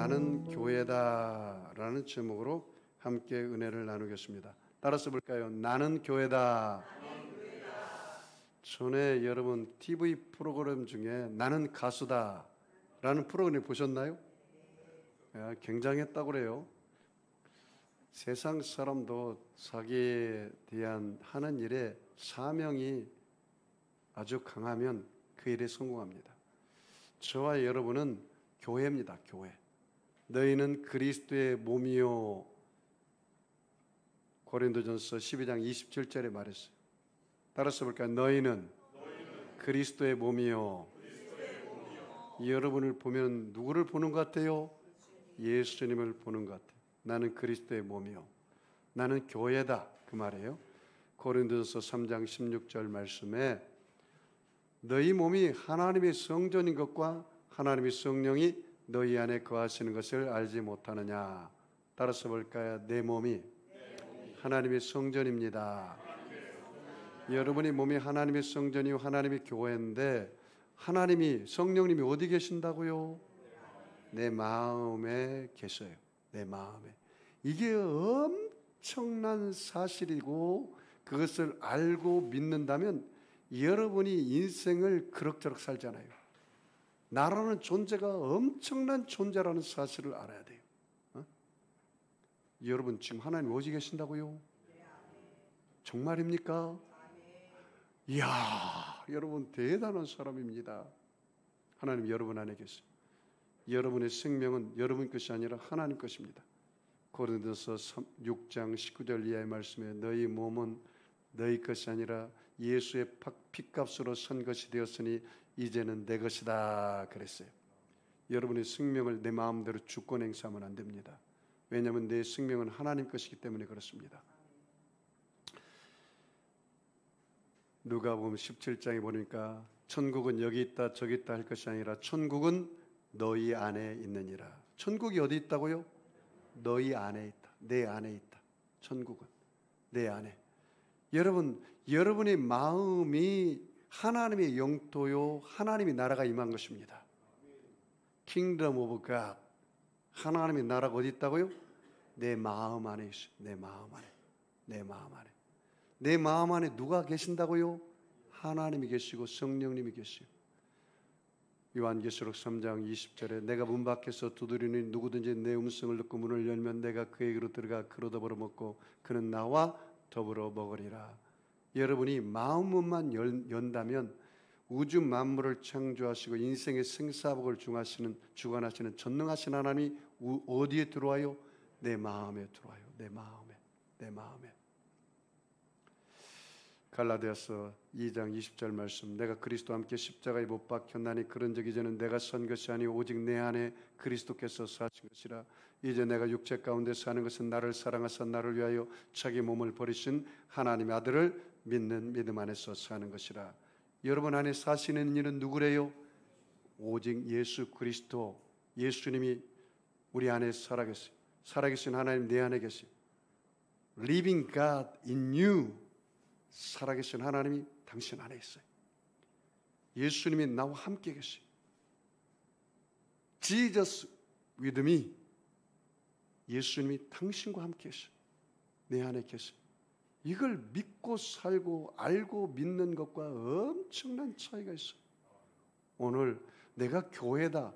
나는 교회다라는 제목으로 함께 은혜를 나누겠습니다. 따라서 볼까요? 나는 교회다. 전에 여러분 TV 프로그램 중에 나는 가수다 라는 프로그램 보셨나요? 굉장했다고 그래요. 세상 사람도 자기에 대한 하는 일에 사명이 아주 강하면 그 일에 성공합니다. 저와 여러분은 교회입니다. 교회. 너희는 그리스도의 몸이요. 고린도전서 12장 27절에 말했어요. 따라서 볼까요? 너희는 그리스도의 몸이요. 여러분을 보면 누구를 보는 것 같아요? 예수님을 보는 것 같아요. 나는 그리스도의 몸이요. 나는 교회다. 그 말이에요. 고린도전서 3장 16절 말씀에 너희 몸이 하나님의 성전인 것과 하나님의 성령이 너희 안에 거하시는 것을 알지 못하느냐. 따라서 볼까요? 내 몸이 하나님의 성전입니다. 여러분의 몸이 하나님의 성전이요 하나님의 교회인데 하나님이 성령님이 어디 계신다고요? 내 마음에 계셔요. 내 마음에. 이게 엄청난 사실이고 그것을 알고 믿는다면 여러분이 인생을 그럭저럭 살잖아요. 나라는 존재가 엄청난 존재라는 사실을 알아야 돼요. 여러분 지금 하나님 어디 계신다고요? 정말입니까? 이야, 여러분 대단한 사람입니다. 하나님 여러분 안에 계세요. 여러분의 생명은 여러분 것이 아니라 하나님 것입니다. 고린도서 6장 19절 이하의 말씀에 너희 몸은 너희 것이 아니라 예수의 피값으로 산 것이 되었으니 이제는 내 것이다 그랬어요. 여러분의 생명을 내 마음대로 주권 행사하면 안 됩니다. 왜냐하면 내 생명은 하나님 것이기 때문에 그렇습니다. 누가복음 17장에 보니까 천국은 여기 있다 저기 있다 할 것이 아니라 천국은 너희 안에 있느니라. 천국이 어디 있다고요? 너희 안에 있다. 내 안에 있다. 천국은 내 안에. 여러분, 여러분의 마음이 하나님의 영토요 하나님의 나라가 임한 것입니다. Kingdom of God. 하나님의 나라가 어디 있다고요? 내 마음 안에 있어요. 내 마음 안에. 내 마음 안에. 내 마음 안에 누가 계신다고요? 하나님이 계시고 성령님이 계시요. 요한계시록 3장 20절에 내가 문 밖에서 두드리니 누구든지 내 음성을 듣고 문을 열면 내가 그에게로 들어가 그로 더불어 먹고 그는 나와 더불어 먹으리라. 여러분이 마음문만 연다면 우주 만물을 창조하시고 인생의 생사복을 주관하시는 전능하신 하나님이 어디에 들어와요? 내 마음에 들어와요. 내 마음에. 내 마음에. 갈라디아서 2장 20절 말씀 내가 그리스도와 함께 십자가에 못 박혔나니 그런즉 이제는 내가 선 것이 아니오 오직 내 안에 그리스도께서 사신 것이라. 이제 내가 육체 가운데 사는 것은 나를 사랑하사 나를 위하여 자기 몸을 버리신 하나님의 아들을 믿는 믿음 안에서 사는 것이라. 여러분 안에 사시는 이는 누구래요? 오직 예수 그리스도. 예수님이 우리 안에 살아계세요. 살아계신 하나님 내 안에 계세요. Living God in you. 살아계신 하나님이 당신 안에 있어요. 예수님이 나와 함께 계세요. Jesus with me. 예수님이 당신과 함께 계세요. 내 안에 계세요. 이걸 믿고 살고 알고 믿는 것과 엄청난 차이가 있어요. 오늘 내가 교회다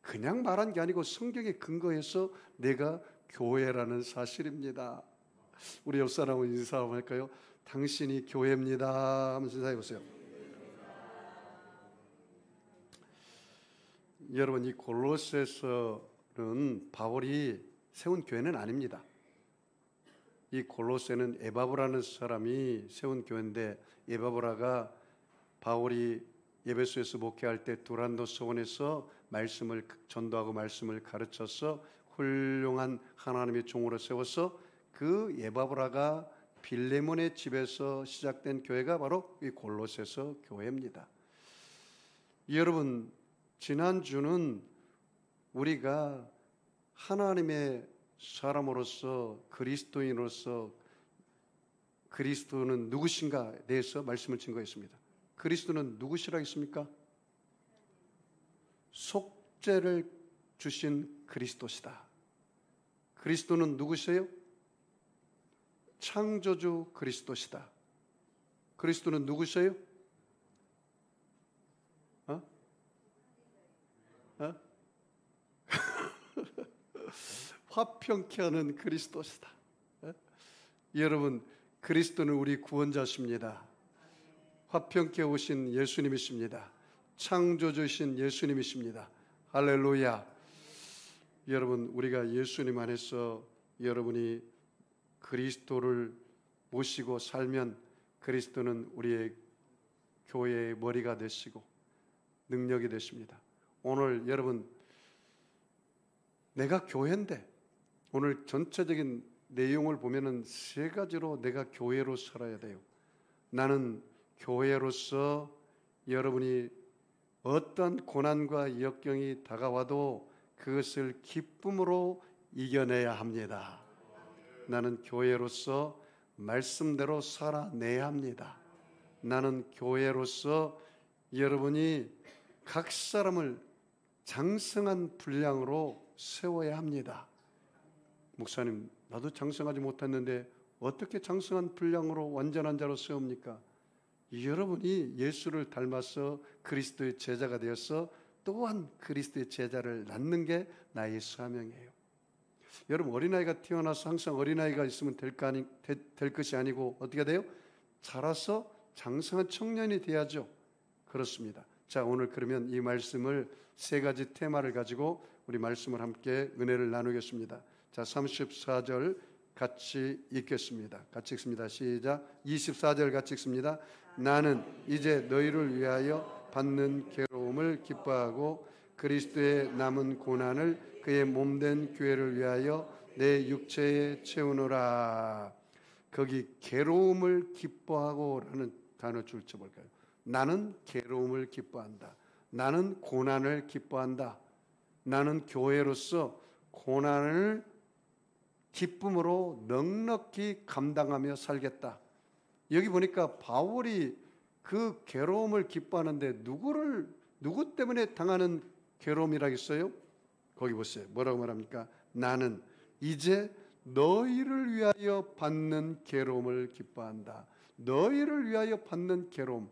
그냥 말한 게 아니고 성경에 근거해서 내가 교회라는 사실입니다. 우리 옆 사람은 인사 한번 할까요? 당신이 교회입니다 하면서 인사해 보세요. 여러분 이 골로새서는 바울이 세운 교회는 아닙니다. 이 골로새는 에바브라는 사람이 세운 교회인데 에바브라가 바울이 에베소에서 목회할 때 두란노 소원에서 말씀을 전도하고 말씀을 가르쳐서 훌륭한 하나님의 종으로 세워서 그 에바브라가 빌레몬의 집에서 시작된 교회가 바로 이 골로새서 교회입니다. 여러분 지난주는 우리가 하나님의 사람으로서 그리스도인으로서 그리스도는 누구신가에 대해서 말씀을 증거했습니다. 그리스도는 누구시라 했습니까? 속죄를 주신 그리스도시다. 그리스도는 누구세요? 창조주 그리스도시다. 그리스도는 누구세요? 화평케 하는 그리스도시다. 여러분, 그리스도는 우리 구원자십니다. 화평케 오신 예수님이십니다. 창조주신 예수님이십니다. 할렐루야. 여러분, 우리가 예수님 안에서 여러분이 그리스도를 모시고 살면 그리스도는 우리의 교회의 머리가 되시고 능력이 되십니다. 오늘 여러분, 내가 교회인데 오늘 전체적인 내용을 보면은 세 가지로 내가 교회로 살아야 돼요. 나는 교회로서 여러분이 어떤 고난과 역경이 다가와도 그것을 기쁨으로 이겨내야 합니다. 나는 교회로서 말씀대로 살아내야 합니다. 나는 교회로서 여러분이 각 사람을 장성한 분량으로 세워야 합니다. 목사님, 나도 장성하지 못했는데 어떻게 장성한 분량으로 완전한 자로 세웁니까? 여러분이 예수를 닮아서 그리스도의 제자가 되어서 또한 그리스도의 제자를 낳는 게 나의 사명이에요. 여러분, 어린아이가 태어나서 항상 어린아이가 있으면 될 것이 아니고 어떻게 돼요? 자라서 장성한 청년이 돼야죠. 그렇습니다. 자, 오늘 그러면 이 말씀을 세 가지 테마를 가지고 우리 말씀을 함께 은혜를 나누겠습니다. 자, 34절 같이 읽겠습니다. 같이 읽습니다. 시작. 24절 같이 읽습니다. 나는 이제 너희를 위하여 받는 괴로움을 기뻐하고 그리스도의 남은 고난을 그의 몸된 교회를 위하여 내 육체에 채우노라. 거기 괴로움을 기뻐하고라는 단어 줄쳐볼까요? 나는 괴로움을 기뻐한다. 나는 고난을 기뻐한다. 나는 교회로서 고난을 기쁨으로 넉넉히 감당하며 살겠다. 여기 보니까 바울이 그 괴로움을 기뻐하는데 누구 때문에 당하는 괴로움이라겠어요? 거기 보세요. 뭐라고 말합니까? 나는 이제 너희를 위하여 받는 괴로움을 기뻐한다. 너희를 위하여 받는 괴로움.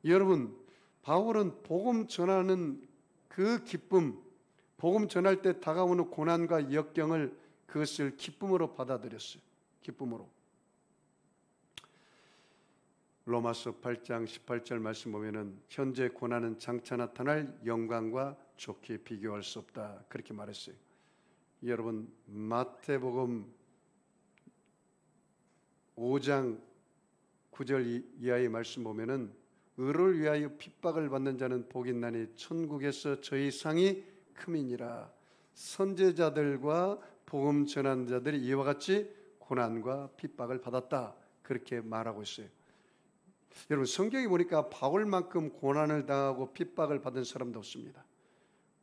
여러분, 바울은 복음 전하는 그 기쁨, 복음 전할 때 다가오는 고난과 역경을 그것을 기쁨으로 받아들였어요. 기쁨으로. 로마서 8장 18절 말씀 보면은 현재 고난은 장차 나타날 영광과 좋게 비교할 수 없다. 그렇게 말했어요. 여러분, 마태복음 5장 9절 이하의 말씀 보면은 의를 위하여 핍박을 받는 자는 복이 있나니 천국에서 저희 상이 큼이니라. 선제자들과 복음 전하는 자들이 이와 같이 고난과 핍박을 받았다. 그렇게 말하고 있어요. 여러분, 성경에 보니까 바울만큼 고난을 당하고 핍박을 받은 사람도 없습니다.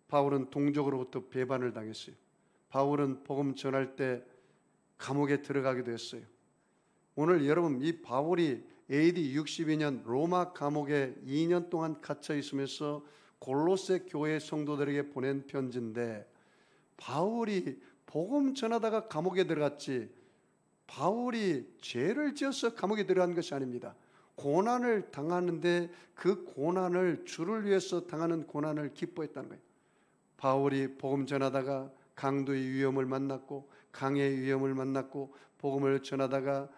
바울은 동족으로부터 배반을 당했어요. 바울은 복음 전할 때 감옥에 들어가기도 했어요. 오늘 여러분, 이 바울이 AD 62년 로마 감옥에 2년 동안 갇혀 있으면서 골로새 교회 성도들에게 보낸 편지인데, 바울이 복음 전하다가 감옥에 들어갔지 바울이 죄를 지어서 감옥에 들어간 것이 아닙니다. 고난을 당하는데 그 고난을 주를 위해서 당하는 고난을 기뻐했다는 거예요. 바울이 복음 전하다가 강도의 위험을 만났고 강의 위험을 만났고 복음을 전하다가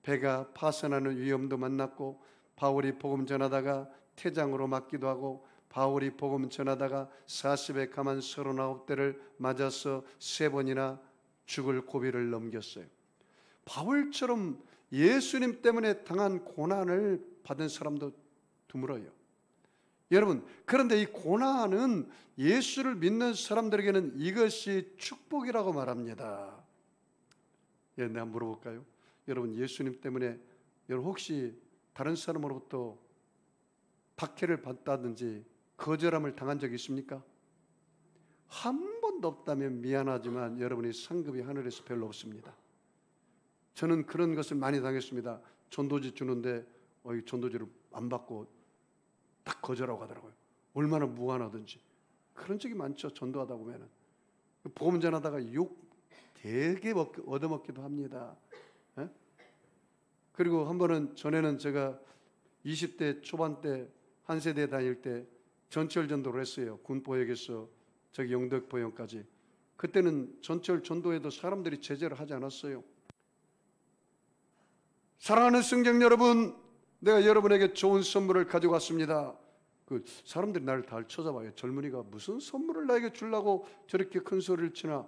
배가 파손하는 위험도 만났고 바울이 복음 전하다가 태장으로 맞기도 하고 바울이 복음 전하다가 40에 가만 39대를 맞아서 3번이나 죽을 고비를 넘겼어요. 바울처럼 예수님 때문에 당한 고난을 받은 사람도 드물어요. 여러분, 그런데 이 고난은 예수를 믿는 사람들에게는 이것이 축복이라고 말합니다. 예, 내가 물어볼까요? 여러분, 예수님 때문에 여러분 혹시 다른 사람으로부터 박해를 받다든지 거절함을 당한 적이 있습니까? 한 번도 없다면 미안하지만 여러분이 상급이 하늘에서 별로 없습니다. 저는 그런 것을 많이 당했습니다. 전도지 주는데 전도지를 안 받고 딱 거절하고 가더라고요. 얼마나 무안하든지. 그런 적이 많죠. 전도하다 보면은 복음 전하다가 욕 되게 얻어먹기도 합니다. 예? 그리고 한 번은 전에는 제가 20대 초반 때 한 세대 다닐 때 전철 전도를 했어요. 군포역에서 저기 영덕포역까지. 그때는 전철 전도에도 사람들이 제재를 하지 않았어요. 사랑하는 성경 여러분, 내가 여러분에게 좋은 선물을 가지고 왔습니다. 그 사람들이 나를 다 쳐다봐요. 젊은이가 무슨 선물을 나에게 주려고 저렇게 큰 소리를 치나.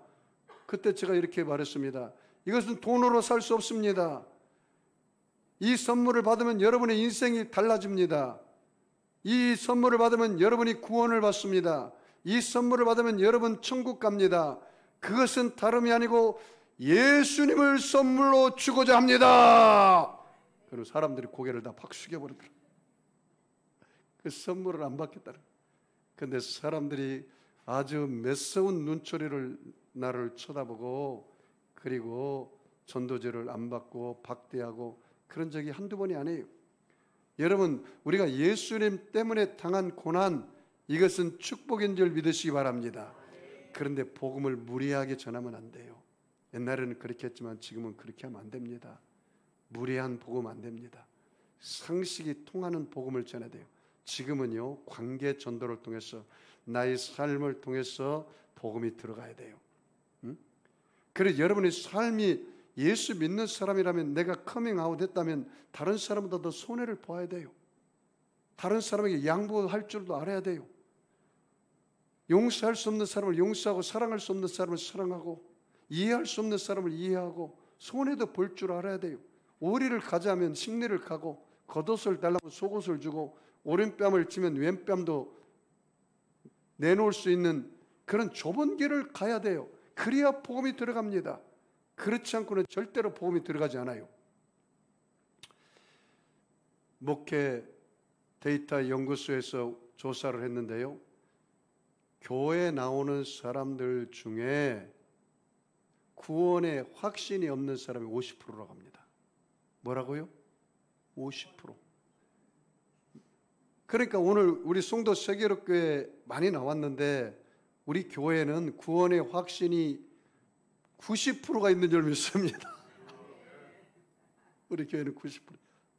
그때 제가 이렇게 말했습니다. 이것은 돈으로 살 수 없습니다. 이 선물을 받으면 여러분의 인생이 달라집니다. 이 선물을 받으면 여러분이 구원을 받습니다. 이 선물을 받으면 여러분 천국 갑니다. 그것은 다름이 아니고 예수님을 선물로 주고자 합니다. 그리고 사람들이 고개를 다 팍 숙여버리더라고요. 그 선물을 안 받겠다는. 그런데 사람들이 아주 매서운 눈초리를 나를 쳐다보고 그리고 전도제를 안 받고 박대하고 그런 적이 한두 번이 아니에요. 여러분, 우리가 예수님 때문에 당한 고난, 이것은 축복인 줄 믿으시기 바랍니다. 그런데 복음을 무리하게 전하면 안 돼요. 옛날에는 그렇게 했지만 지금은 그렇게 하면 안 됩니다. 무리한 복음 안 됩니다. 상식이 통하는 복음을 전해야 돼요. 지금은요, 관계 전도를 통해서 나의 삶을 통해서 복음이 들어가야 돼요. 그래서 여러분의 삶이 예수 믿는 사람이라면, 내가 커밍아웃 했다면 다른 사람보다 더 손해를 봐야 돼요. 다른 사람에게 양보할 줄도 알아야 돼요. 용서할 수 없는 사람을 용서하고, 사랑할 수 없는 사람을 사랑하고, 이해할 수 없는 사람을 이해하고, 손해도 볼 줄 알아야 돼요. 오리를 가자면 식리를 가고, 겉옷을 달라고 속옷을 주고, 오른뺨을 치면 왼뺨도 내놓을 수 있는 그런 좁은 길을 가야 돼요. 그래야 복음이 들어갑니다. 그렇지 않고는 절대로 복음이 들어가지 않아요. 목회 데이터 연구소에서 조사를 했는데요, 교회에 나오는 사람들 중에 구원에 확신이 없는 사람이 50%라고 합니다. 뭐라고요? 50%. 그러니까 오늘 우리 송도 세계로교회 많이 나왔는데, 우리 교회는 구원의 확신이 90%가 있는 줄 믿습니다. 우리 교회는 90%,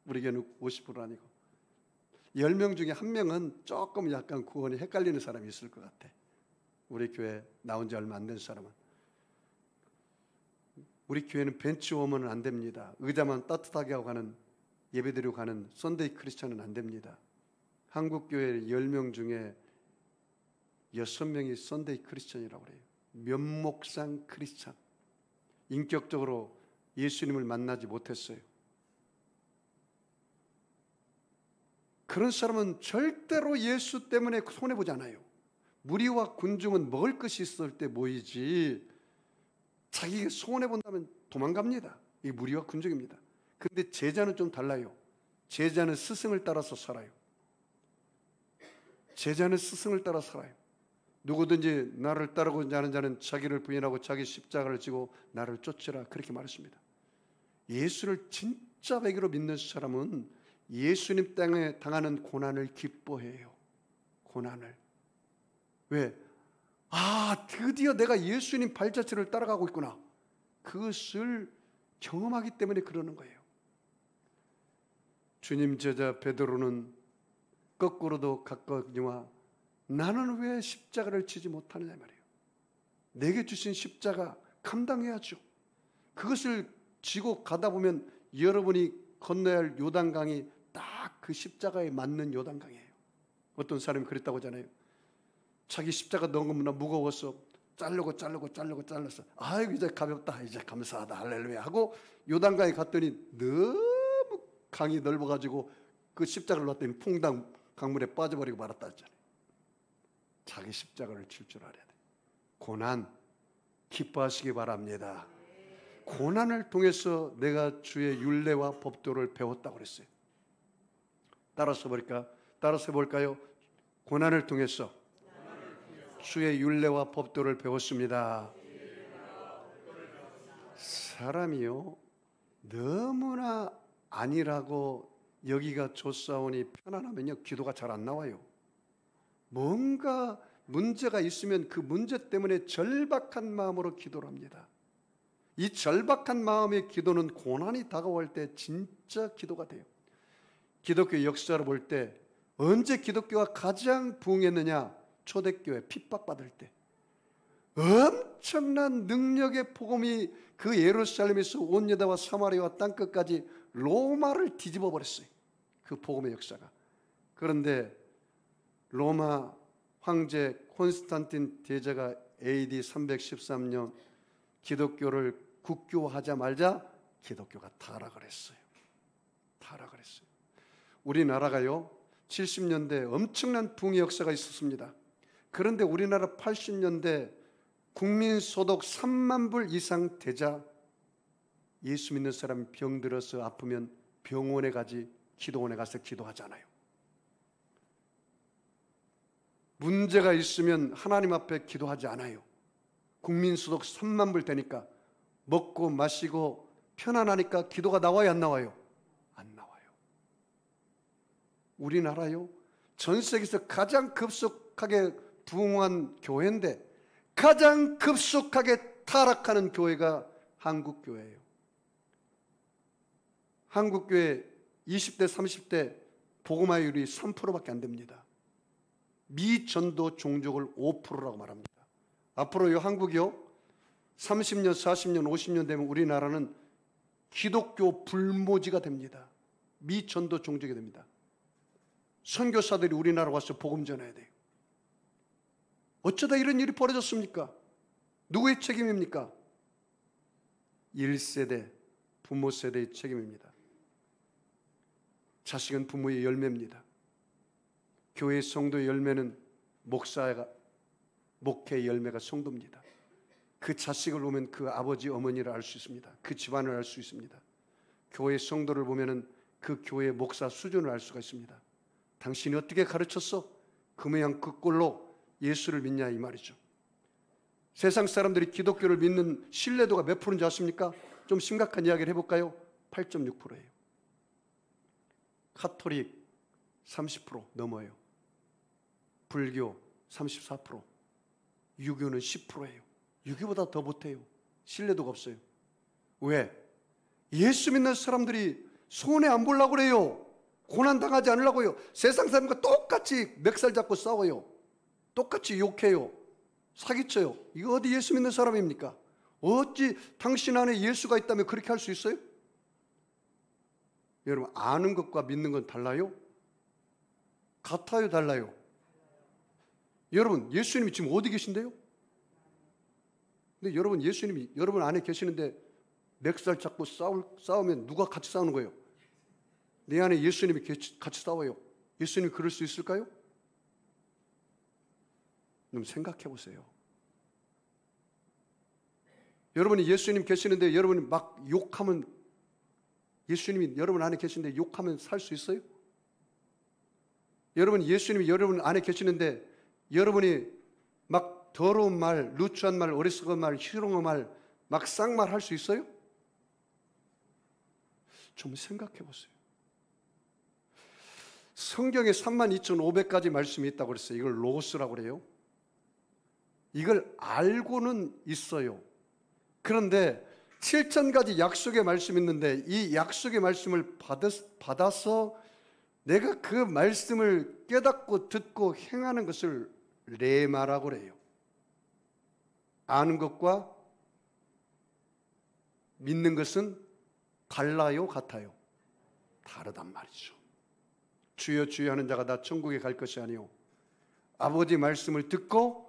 우리 교회는 50% 아니고 10명 중에 1명은 조금 약간 구원이 헷갈리는 사람이 있을 것 같아. 우리 교회 나온 지 얼마 안 된 사람은. 우리 교회는 벤치워머는 안 됩니다. 의자만 따뜻하게 하고 가는, 예배드리고 가는 선데이 크리스천은 안 됩니다. 한국 교회 10명 중에 6명이 선데이 크리스천이라고 그래요. 면목상 크리스천. 인격적으로 예수님을 만나지 못했어요. 그런 사람은 절대로 예수 때문에 손해보지 않아요. 무리와 군중은 먹을 것이 있을 때 모이지, 자기가 손해본다면 도망갑니다. 이게 무리와 군중입니다. 그런데 제자는 좀 달라요. 제자는 스승을 따라서 살아요. 제자는 스승을 따라 살아요. 누구든지 나를 따르고자 하는 자는 자기를 부인하고 자기 십자가를 지고 나를 쫓으라, 그렇게 말했습니다. 예수를 진짜 배기로 믿는 사람은 예수님 땅에 당하는 고난을 기뻐해요. 고난을. 왜? 아, 드디어 내가 예수님 발자취를 따라가고 있구나. 그것을 경험하기 때문에 그러는 거예요. 주님 제자 베드로는 거꾸로도 갔거니와 나는 왜 십자가를 지지 못하느냐 말이에요. 내게 주신 십자가 감당해야죠. 그것을 지고 가다 보면 여러분이 건너야 할 요단강이 딱 그 십자가에 맞는 요단강이에요. 어떤 사람이 그랬다고 하잖아요. 자기 십자가 너무나 무거워서 잘라서 아이고 이제 가볍다, 이제 감사하다, 할렐루야 하고 요단강에 갔더니 너무 강이 넓어가지고 그 십자가를 놨더니 퐁당 강물에 빠져버리고 말았다 했잖아요. 자기 십자가를 칠 줄 알아야 돼. 고난 기뻐하시기 바랍니다. 고난을 통해서 내가 주의 율례와 법도를 배웠다고 그랬어요. 따라서 볼까요? 고난을 통해서 주의 율례와 법도를 배웠습니다. 사람이요, 너무나 아니라고 여기가 좋사오니 편안하면요, 기도가 잘 안 나와요. 뭔가 문제가 있으면 그 문제 때문에 절박한 마음으로 기도를 합니다. 이 절박한 마음의 기도는 고난이 다가올 때 진짜 기도가 돼요. 기독교 역사를 볼 때 언제 기독교가 가장 부흥했느냐? 초대교회 핍박받을 때 엄청난 능력의 복음이 그 예루살렘에서 온 유다와 사마리아와 땅끝까지 로마를 뒤집어 버렸어요. 그 복음의 역사가. 그런데 로마 황제 콘스탄틴 대제가 AD 313년 기독교를 국교화하자마자 기독교가 타락을 했어요. 타락을 했어요. 우리나라가요 70년대 엄청난 부흥의 역사가 있었습니다. 그런데 우리나라 80년대 국민소득 3만 불 이상 되자 예수 믿는 사람이 병들어서 아프면 병원에 가지 기도원에 가서 기도하잖아요. 문제가 있으면 하나님 앞에 기도하지 않아요. 국민소득 3만 불 되니까 먹고 마시고 편안하니까 기도가 나와요, 안 나와요? 안 나와요. 우리나라요 전 세계에서 가장 급속하게 부흥한 교회인데 가장 급속하게 타락하는 교회가 한국교회예요. 한국교회 20대 30대 복음화율이 3%밖에 안 됩니다. 미전도 종족을 5%라고 말합니다. 앞으로요 한국이요 30년, 40년, 50년 되면 우리나라는 기독교 불모지가 됩니다. 미전도 종족이 됩니다. 선교사들이 우리나라 와서 복음 전해야 돼요. 어쩌다 이런 일이 벌어졌습니까? 누구의 책임입니까? 1세대, 부모 세대의 책임입니다. 자식은 부모의 열매입니다. 교회 성도의 열매는 목사가 목회의 열매가 성도입니다. 그 자식을 보면 그 아버지 어머니를 알 수 있습니다. 그 집안을 알 수 있습니다. 교회 성도를 보면은 그 교회 목사 수준을 알 수가 있습니다. 당신이 어떻게 가르쳤어? 그 모양 그 꼴로 예수를 믿냐 이 말이죠. 세상 사람들이 기독교를 믿는 신뢰도가 몇 프로인지 아십니까? 좀 심각한 이야기를 해볼까요? 8.6%예요. 카톨릭 30% 넘어요. 불교 34%, 유교는 10%예요. 유교보다 더 못해요. 신뢰도가 없어요. 왜? 예수 믿는 사람들이 손해 안 보려고 그래요. 고난당하지 않으려고요. 세상 사람과 똑같이 멱살 잡고 싸워요. 똑같이 욕해요. 사기쳐요. 이거 어디 예수 믿는 사람입니까? 어찌 당신 안에 예수가 있다면 그렇게 할 수 있어요? 여러분 아는 것과 믿는 건 달라요? 같아요, 달라요? 여러분 예수님이 지금 어디 계신데요? 근데 여러분 예수님이 여러분 안에 계시는데 멱살 잡고 싸우면 누가 같이 싸우는 거예요? 내 안에 예수님이 같이 싸워요. 예수님이 그럴 수 있을까요? 좀 생각해 보세요. 여러분이 예수님 계시는데 여러분이 막 욕하면 예수님이 여러분 안에 계시는데 욕하면 살 수 있어요? 여러분 예수님이 여러분 안에 계시는데 여러분이 막 더러운 말, 루추한 말, 어리석은 말, 희롱한 말, 막 쌍말 할 수 있어요? 좀 생각해 보세요. 성경에 32,500가지 말씀이 있다고 그랬어요. 이걸 로고스라고 그래요. 이걸 알고는 있어요. 그런데 7,000가지 약속의 말씀이 있는데 이 약속의 말씀을 받아서 내가 그 말씀을 깨닫고 듣고 행하는 것을 레마라고 그래요. 아는 것과 믿는 것은 달라요, 같아요? 다르단 말이죠. 주여 주여 하는 자가 다 천국에 갈 것이 아니요 아버지 말씀을 듣고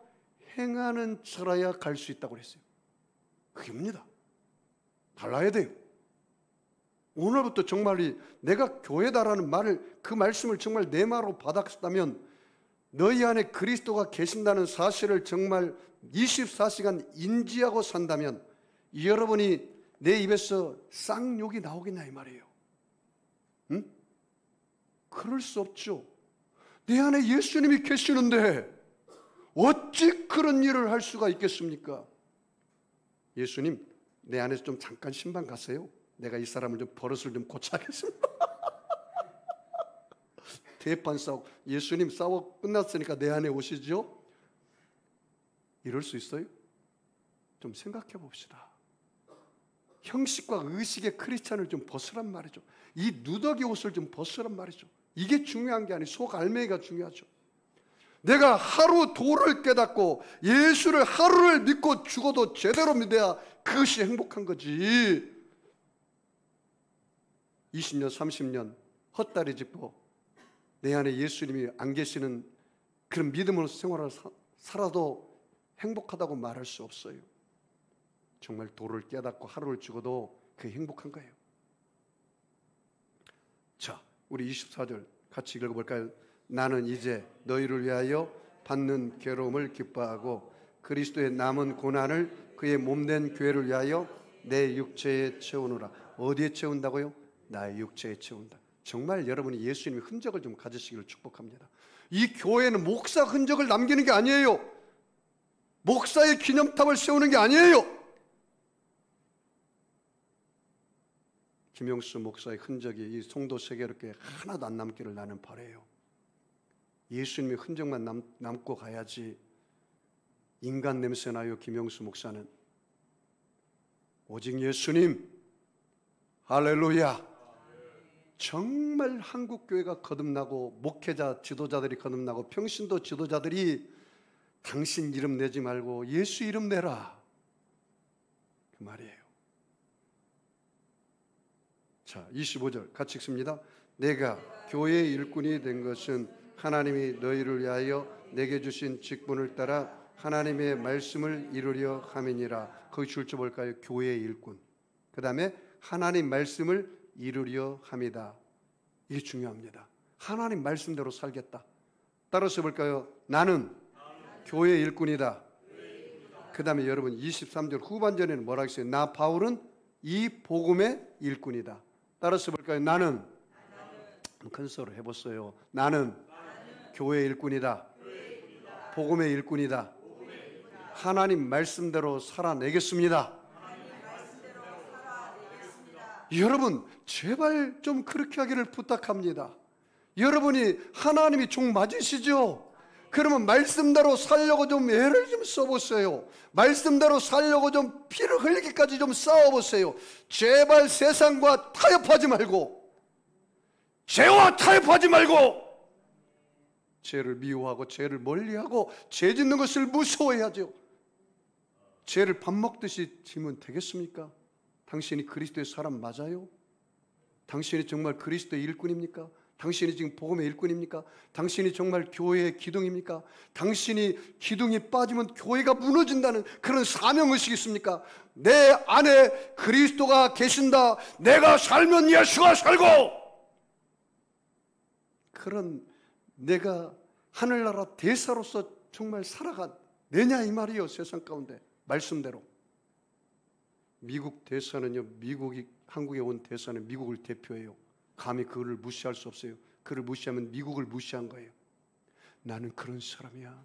행하는 자라야 갈 수 있다고 그랬어요. 그게입니다. 달라야 돼요. 오늘부터 정말 내가 교회다라는 말을 그 말씀을 정말 내 말로 받았다면 너희 안에 그리스도가 계신다는 사실을 정말 24시간 인지하고 산다면 여러분이 내 입에서 쌍욕이 나오겠냐 이 말이에요. 응? 그럴 수 없죠. 내 안에 예수님이 계시는데 어찌 그런 일을 할 수가 있겠습니까? 예수님 내 안에서 좀 잠깐 신방 가세요. 내가 이 사람을 좀 버릇을 좀 고쳐야겠습니다. 대판 싸우고 예수님 싸워 끝났으니까 내 안에 오시죠. 이럴 수 있어요? 좀 생각해 봅시다. 형식과 의식의 크리스찬을 좀 벗으란 말이죠. 이 누더기 옷을 좀 벗으란 말이죠. 이게 중요한 게 아니고 속 알맹이가 중요하죠. 내가 하루 도를 깨닫고 예수를 하루를 믿고 죽어도 제대로 믿어야 그것이 행복한 거지. 20년 30년 헛다리 짚고 내 안에 예수님이 안 계시는 그런 믿음으로 생활을 살아도 행복하다고 말할 수 없어요. 정말 도를 깨닫고 하루를 죽어도 그게 행복한 거예요. 자, 우리 24절 같이 읽어볼까요? 나는 이제 너희를 위하여 받는 괴로움을 기뻐하고 그리스도의 남은 고난을 그의 몸된 교회를 위하여 내 육체에 채우노라. 어디에 채운다고요? 나의 육체에 채운다. 정말 여러분이 예수님의 흔적을 좀 가지시기를 축복합니다. 이 교회는 목사 흔적을 남기는 게 아니에요. 목사의 기념탑을 세우는 게 아니에요. 김용수 목사의 흔적이 이 송도 세계롭게 하나도 안 남기를 나는 바라요. 예수님의 흔적만 남고 가야지. 인간 냄새 나요. 김용수 목사는 오직 예수님. 할렐루야. 정말 한국 교회가 거듭나고 목회자 지도자들이 거듭나고 평신도 지도자들이 당신 이름 내지 말고 예수 이름 내라, 그 말이에요. 자, 25절 같이 읽습니다. 내가 교회의 일꾼이 된 것은 하나님이 너희를 위하여 내게 주신 직분을 따라 하나님의 말씀을 이루려 함이니라. 거기 줄줄 볼까요? 교회의 일꾼. 그 다음에 하나님 말씀을 이루려 함이다. 이게 중요합니다. 하나님 말씀대로 살겠다. 따라서 볼까요? 나는 교회의 일꾼이다. 그 다음에 여러분 23절 후반전에는 뭐라고 했어요? 나 바울은 이 복음의 일꾼이다. 따라서 볼까요? 나는 큰 소리 해보세요. 나는 교회의 일꾼이다. 복음의 일꾼이다. 하나님 말씀대로 살아내겠습니다. 여러분 제발 좀 그렇게 하기를 부탁합니다. 여러분이 하나님이 종 맞으시죠? 그러면 말씀대로 살려고 좀 애를 좀 써보세요. 말씀대로 살려고 좀 피를 흘리기까지 좀 싸워보세요. 제발 세상과 타협하지 말고, 죄와 타협하지 말고, 죄를 미워하고 죄를 멀리하고 죄 짓는 것을 무서워해야죠. 죄를 밥 먹듯이 지면 되겠습니까? 당신이 그리스도의 사람 맞아요? 당신이 정말 그리스도의 일꾼입니까? 당신이 지금 복음의 일꾼입니까? 당신이 정말 교회의 기둥입니까? 당신이 기둥이 빠지면 교회가 무너진다는 그런 사명의식이 있습니까? 내 안에 그리스도가 계신다. 내가 살면 예수가 살고, 그런 내가 하늘나라 대사로서 정말 살아가느냐 이 말이에요. 세상 가운데 말씀대로. 미국 대사는요, 한국에 온 대사는 미국을 대표해요. 감히 그를 무시할 수 없어요. 그를 무시하면 미국을 무시한 거예요. 나는 그런 사람이야.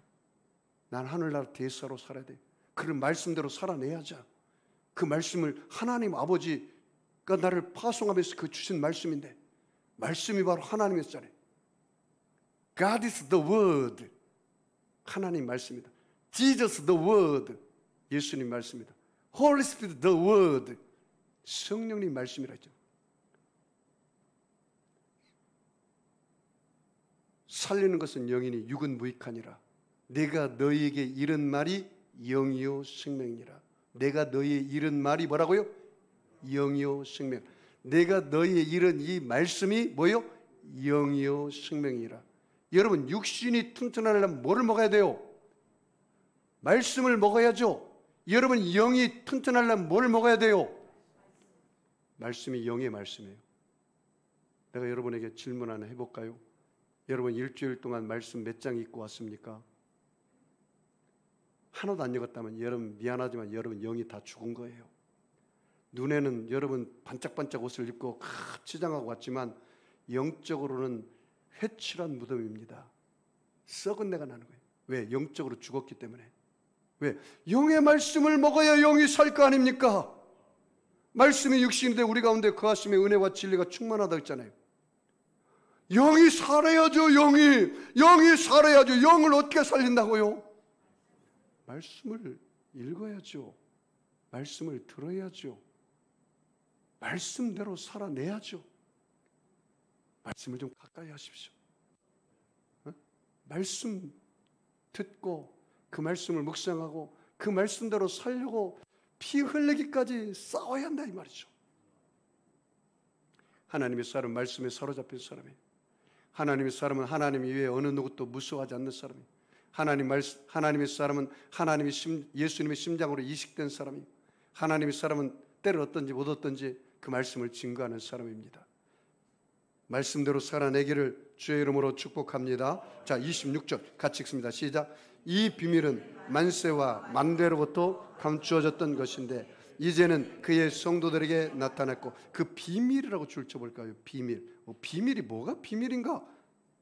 난 하늘나라 대사로 살아야 돼. 그를 말씀대로 살아내야죠. 그 말씀을 하나님 아버지가 나를 파송하면서 그 주신 말씀인데, 말씀이 바로 하나님의 잖아요. God is the word. 하나님 말씀이다. Jesus the word. 예수님 말씀이다. Holy Spirit the word. 성령님 말씀이라 했죠. 살리는 것은 영이니 육은 무익하니라. 내가 너희에게 이른 말이 영이요 생명이니라. 내가 너희에게 이른 말이 뭐라고요? 영이요 생명. 내가 너희에게 이른 이 말씀이 뭐요? 영이요 생명이라. 여러분 육신이 튼튼하려면 뭐를 먹어야 돼요? 말씀을 먹어야죠. 여러분 영이 튼튼하려면 뭘 먹어야 돼요? 말씀이 영의 말씀이에요. 내가 여러분에게 질문 하나 해볼까요? 여러분 일주일 동안 말씀 몇 장 읽고 왔습니까? 하나도 안 읽었다면 여러분 미안하지만 여러분 영이 다 죽은 거예요. 눈에는 여러분 반짝반짝 옷을 입고 치장하고 왔지만 영적으로는 회칠한 무덤입니다. 썩은 내가 나는 거예요. 왜? 영적으로 죽었기 때문에. 왜? 영의 말씀을 먹어야 영이 살 거 아닙니까? 말씀이 육신이 돼 우리 가운데 거하심에 은혜와 진리가 충만하다고 했잖아요. 영이 살아야죠. 영이 살아야죠. 영을 어떻게 살린다고요? 말씀을 읽어야죠. 말씀을 들어야죠. 말씀대로 살아내야죠. 말씀을 좀 가까이 하십시오. 말씀 듣고 그 말씀을 묵상하고 그 말씀대로 살려고 피 흘리기까지 싸워야 한다 이 말이죠. 하나님의 사람은 말씀에 사로잡힌 사람이에요. 하나님의 사람은 하나님 이외에 어느 누구도 무서워하지 않는 사람이에요. 하나님의 사람은 예수님의 심장으로 이식된 사람이에요. 하나님의 사람은 때를 얻든지 못 얻든지 그 말씀을 증거하는 사람입니다. 말씀대로 살아내기를 주의 이름으로 축복합니다. 자, 26절 같이 읽습니다. 시작. 이 비밀은 만세와 만대로부터 감추어졌던 것인데 이제는 그의 성도들에게 나타났고, 그 비밀이라고 줄쳐볼까요? 비밀. 비밀이 뭐가 비밀인가?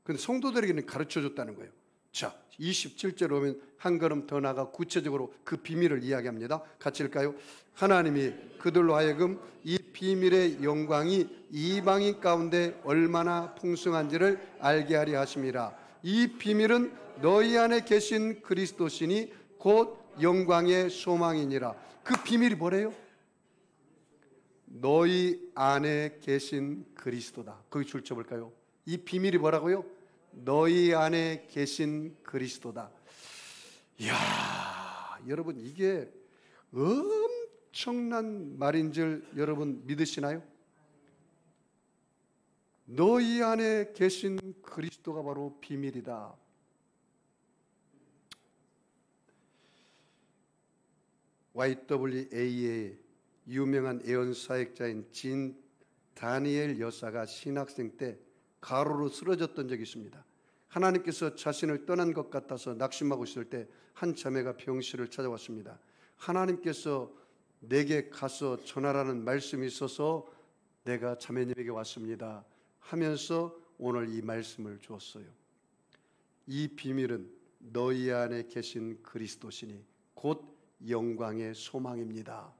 근데 성도들에게는 가르쳐줬다는 거예요. 자, 27절에 오면 한 걸음 더 나아가 구체적으로 그 비밀을 이야기합니다. 같이 읽을까요? 하나님이 그들로 하여금 이 비밀의 영광이 이방인 가운데 얼마나 풍성한지를 알게 하려 하심이라. 이 비밀은 너희 안에 계신 그리스도시니 곧 영광의 소망이니라. 그 비밀이 뭐래요? 너희 안에 계신 그리스도다. 거기 줄쳐볼까요? 이 비밀이 뭐라고요? 너희 안에 계신 그리스도다. 이야, 여러분 이게 엄청난 말인 줄 여러분 믿으시나요? 너희 안에 계신 그리스도가 바로 비밀이다. YWA의 유명한 예언사역자인 진 다니엘 여사가 신학생 때 가로로 쓰러졌던 적이 있습니다. 하나님께서 자신을 떠난 것 같아서 낙심하고 있을 때 한 자매가 병실을 찾아왔습니다. 하나님께서 내게 가서 전하라는 말씀이 있어서 내가 자매님에게 왔습니다 하면서 오늘 이 말씀을 주었어요. 이 비밀은 너희 안에 계신 그리스도시니 곧 영광의 소망입니다.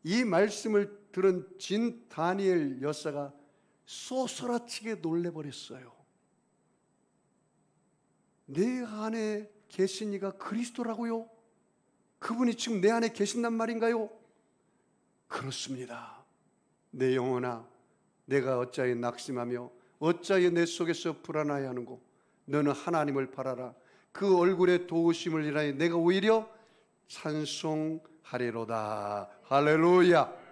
이 말씀을 들은 진 다니엘 여사가 쏘소라치게 놀래버렸어요. 내 안에 계신 이가 그리스도라고요? 그분이 지금 내 안에 계신단 말인가요? 그렇습니다. 내 영혼아, 내가 어찌하여 낙심하며 어찌하여 내 속에서 불안하여 하는고? 너는 하나님을 바라라. 그 얼굴의 도우심을 인하여 내가 오히려 찬송하리로다. 할렐루야.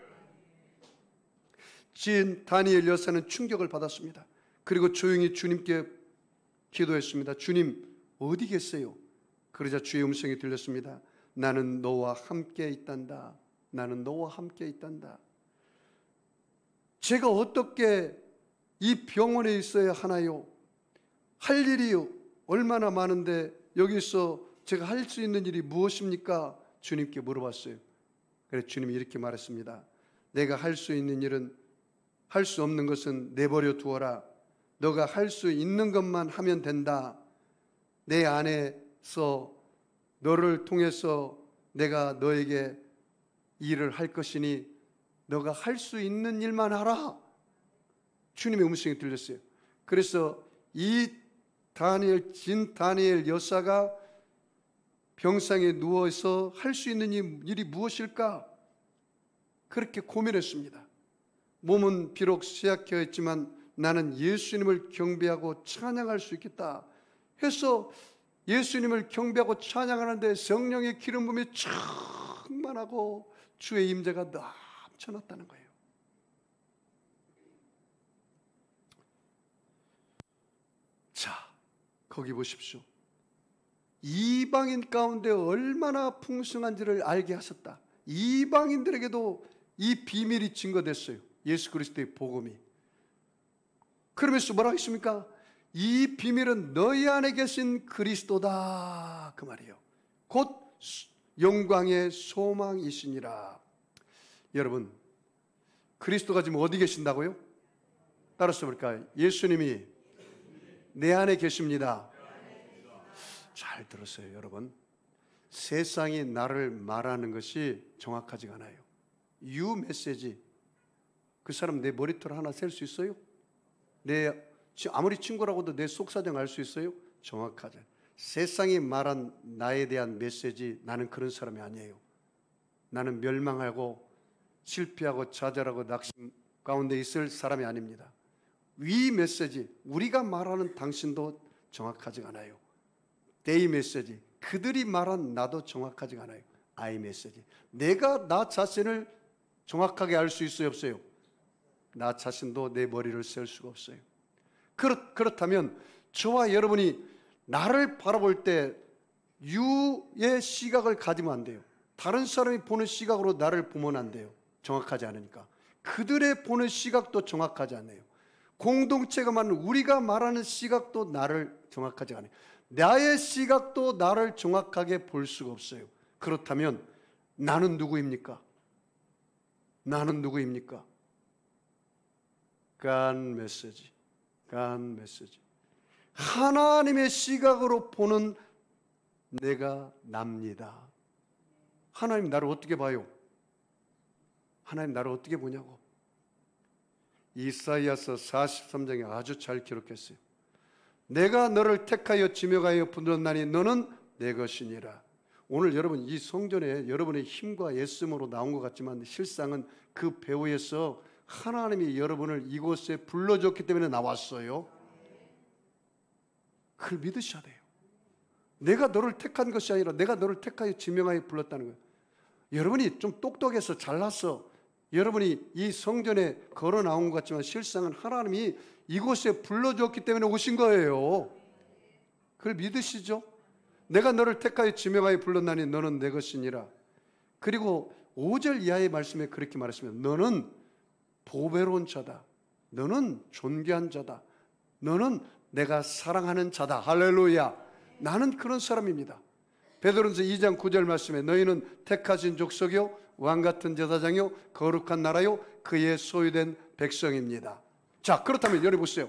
진 다니엘 여사는 충격을 받았습니다. 그리고 조용히 주님께 기도했습니다. 주님, 어디 계세요? 그러자 주의 음성이 들렸습니다. 나는 너와 함께 있단다. 나는 너와 함께 있단다. 제가 어떻게 이 병원에 있어야 하나요? 할 일이 얼마나 많은데 여기서 제가 할 수 있는 일이 무엇입니까? 주님께 물어봤어요. 그래서 주님이 이렇게 말했습니다. 내가 할 수 있는 일은, 할 수 없는 것은 내버려 두어라. 너가 할 수 있는 것만 하면 된다. 내 안에서 너를 통해서 내가 너에게 일을 할 것이니 너가 할 수 있는 일만 하라. 주님의 음성이 들렸어요. 그래서 이 진 다니엘 여사가 병상에 누워서 할 수 있는 일이 무엇일까? 그렇게 고민했습니다. 몸은 비록 쇠약해 있지만 나는 예수님을 경배하고 찬양할 수 있겠다 해서 예수님을 경배하고 찬양하는데 성령의 기름 부음이 충만하고 주의 임재가 넘쳐났다는 거예요. 자, 거기 보십시오. 이방인 가운데 얼마나 풍성한지를 알게 하셨다. 이방인들에게도 이 비밀이 증거됐어요. 예수 그리스도의 복음이. 그러면서 뭐라 했습니까? 이 비밀은 너희 안에 계신 그리스도다, 그 말이에요. 곧 영광의 소망이시니라. 여러분, 그리스도가 지금 어디 계신다고요? 따라서 볼까요? 예수님이 내 안에 계십니다. 잘 들으세요, 여러분. 세상이 나를 말하는 것이 정확하지가 않아요. 유 메시지, 그 사람 내 머리털 하나 셀 수 있어요? 아무리 친구라고도 내 속사정 알 수 있어요? 정확하죠. 세상이 말한 나에 대한 메시지, 나는 그런 사람이 아니에요. 나는 멸망하고 실패하고 좌절하고 낙심 가운데 있을 사람이 아닙니다. 위 메시지, 우리가 말하는 당신도 정확하지 않아요. 데이 메시지, 그들이 말한 나도 정확하지 않아요. 아이 메시지, 내가 나 자신을 정확하게 알 수 있어요, 없어요? 나 자신도 내 머리를 셀 수가 없어요. 그렇다면 저와 여러분이 나를 바라볼 때 유의 시각을 가지면 안 돼요. 다른 사람이 보는 시각으로 나를 보면 안 돼요. 정확하지 않으니까. 그들의 보는 시각도 정확하지 않아요. 공동체가 말하는 우리가 말하는 시각도 나를 정확하지 않아요. 나의 시각도 나를 정확하게 볼 수가 없어요. 그렇다면 나는 누구입니까? 나는 누구입니까? God 메시지. God 메시지. 하나님의 시각으로 보는 내가 납니다. 하나님 나를 어떻게 봐요? 하나님 나를 어떻게 보냐고. 이사야서 43장에 아주 잘 기록했어요. 내가 너를 택하여 지명하여 부르나니 너는 내 것이니라. 오늘 여러분 이 성전에 여러분의 힘과 애씀으로 나온 것 같지만 실상은 그 배후에서 하나님이 여러분을 이곳에 불러줬기 때문에 나왔어요. 그걸 믿으셔야 돼요. 내가 너를 택한 것이 아니라 내가 너를 택하여 지명하여 불렀다는 거예요. 여러분이 좀 똑똑해서 잘났어. 여러분이 이 성전에 걸어 나온 것 같지만 실상은 하나님이 이곳에 불러줬기 때문에 오신 거예요. 그걸 믿으시죠? 내가 너를 택하여 지명하여 불렀나니 너는 내 것이니라. 그리고 5절 이하의 말씀에 그렇게 말했으면 너는 보배로운 자다. 너는 존귀한 자다. 너는 내가 사랑하는 자다. 할렐루야. 나는 그런 사람입니다. 베드로전서 2장 9절 말씀에 너희는 택하신 족속이요 왕같은 제사장이요 거룩한 나라요 그의 소유된 백성입니다. 자, 그렇다면 여러분 보세요.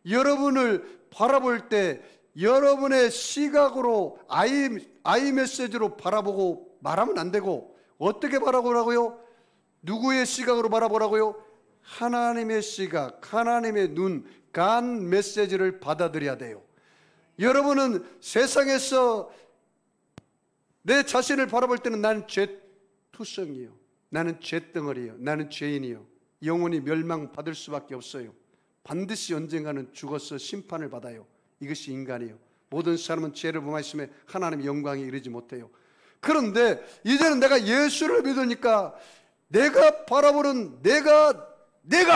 여러분을 바라볼 때 여러분의 시각으로 아이 메시지로 바라보고 말하면 안 되고 어떻게 바라보라고요? 누구의 시각으로 바라보라고요? 하나님의 시각, 하나님의 눈, 간 메시지를 받아들여야 돼요. 여러분은 세상에서 내 자신을 바라볼 때는 나는 죄투성이요, 나는 죄덩어리요, 나는 죄인이요, 영원히 멸망받을 수밖에 없어요. 반드시 언젠가는 죽어서 심판을 받아요. 이것이 인간이에요. 모든 사람은 죄를 범하였음에 하나님의 영광에 이르지 못해요. 그런데 이제는 내가 예수를 믿으니까 내가 바라보는 내가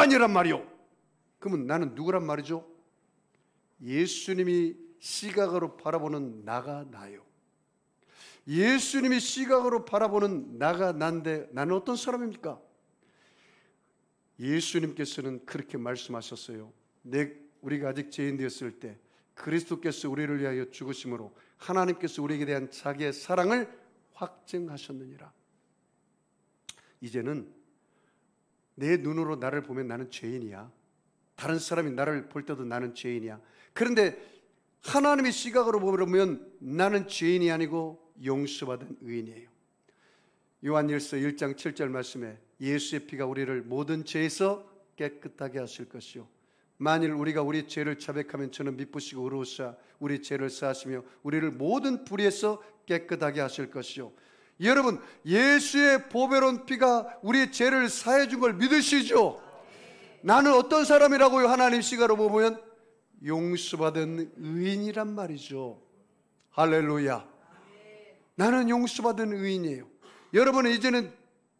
아니란 말이요. 그러면 나는 누구란 말이죠? 예수님이 시각으로 바라보는 나가 나요. 예수님이 시각으로 바라보는 나가 난데 나는 어떤 사람입니까? 예수님께서는 그렇게 말씀하셨어요. 우리가 아직 죄인 되었을 때 그리스도께서 우리를 위하여 죽으심으로 하나님께서 우리에게 대한 자기의 사랑을 확증하셨느니라. 이제는 내 눈으로 나를 보면 나는 죄인이야. 다른 사람이 나를 볼 때도 나는 죄인이야. 그런데 하나님의 시각으로 보면 나는 죄인이 아니고 용서받은 의인이에요. 요한일서 1장 7절 말씀에 예수의 피가 우리를 모든 죄에서 깨끗하게 하실 것이요 만일 우리가 우리 죄를 자백하면 저는 미쁘시고 의로우사 우리 죄를 사하시며 우리를 모든 불의에서 깨끗하게 하실 것이요. 여러분, 예수의 보배로운 피가 우리의 죄를 사해 준 걸 믿으시죠? 나는 어떤 사람이라고요? 하나님 시각으로 보면 용서받은 의인이란 말이죠. 할렐루야. 나는 용서받은 의인이에요. 여러분은 이제는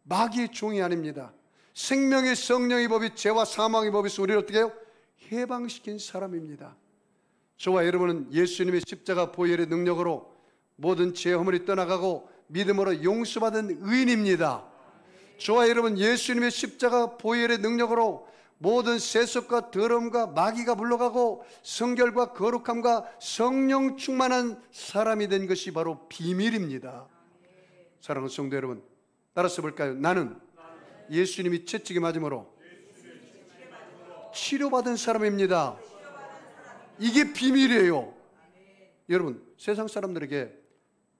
마귀의 종이 아닙니다. 생명의 성령의 법이 죄와 사망의 법에서 우리를 어떻게 해요? 해방시킨 사람입니다. 저와 여러분은 예수님의 십자가 보혈의 능력으로 모든 죄 허물이 떠나가고 믿음으로 용서받은 의인입니다. 저와 여러분 예수님의 십자가 보혈의 능력으로 모든 세속과 더러움과 마귀가 물러가고 성결과 거룩함과 성령 충만한 사람이 된 것이 바로 비밀입니다. 사랑하는 성도 여러분, 따라서 볼까요? 나는 예수님이 채찍에 맞음으로 치료받은 사람입니다. 이게 비밀이에요. 여러분, 세상 사람들에게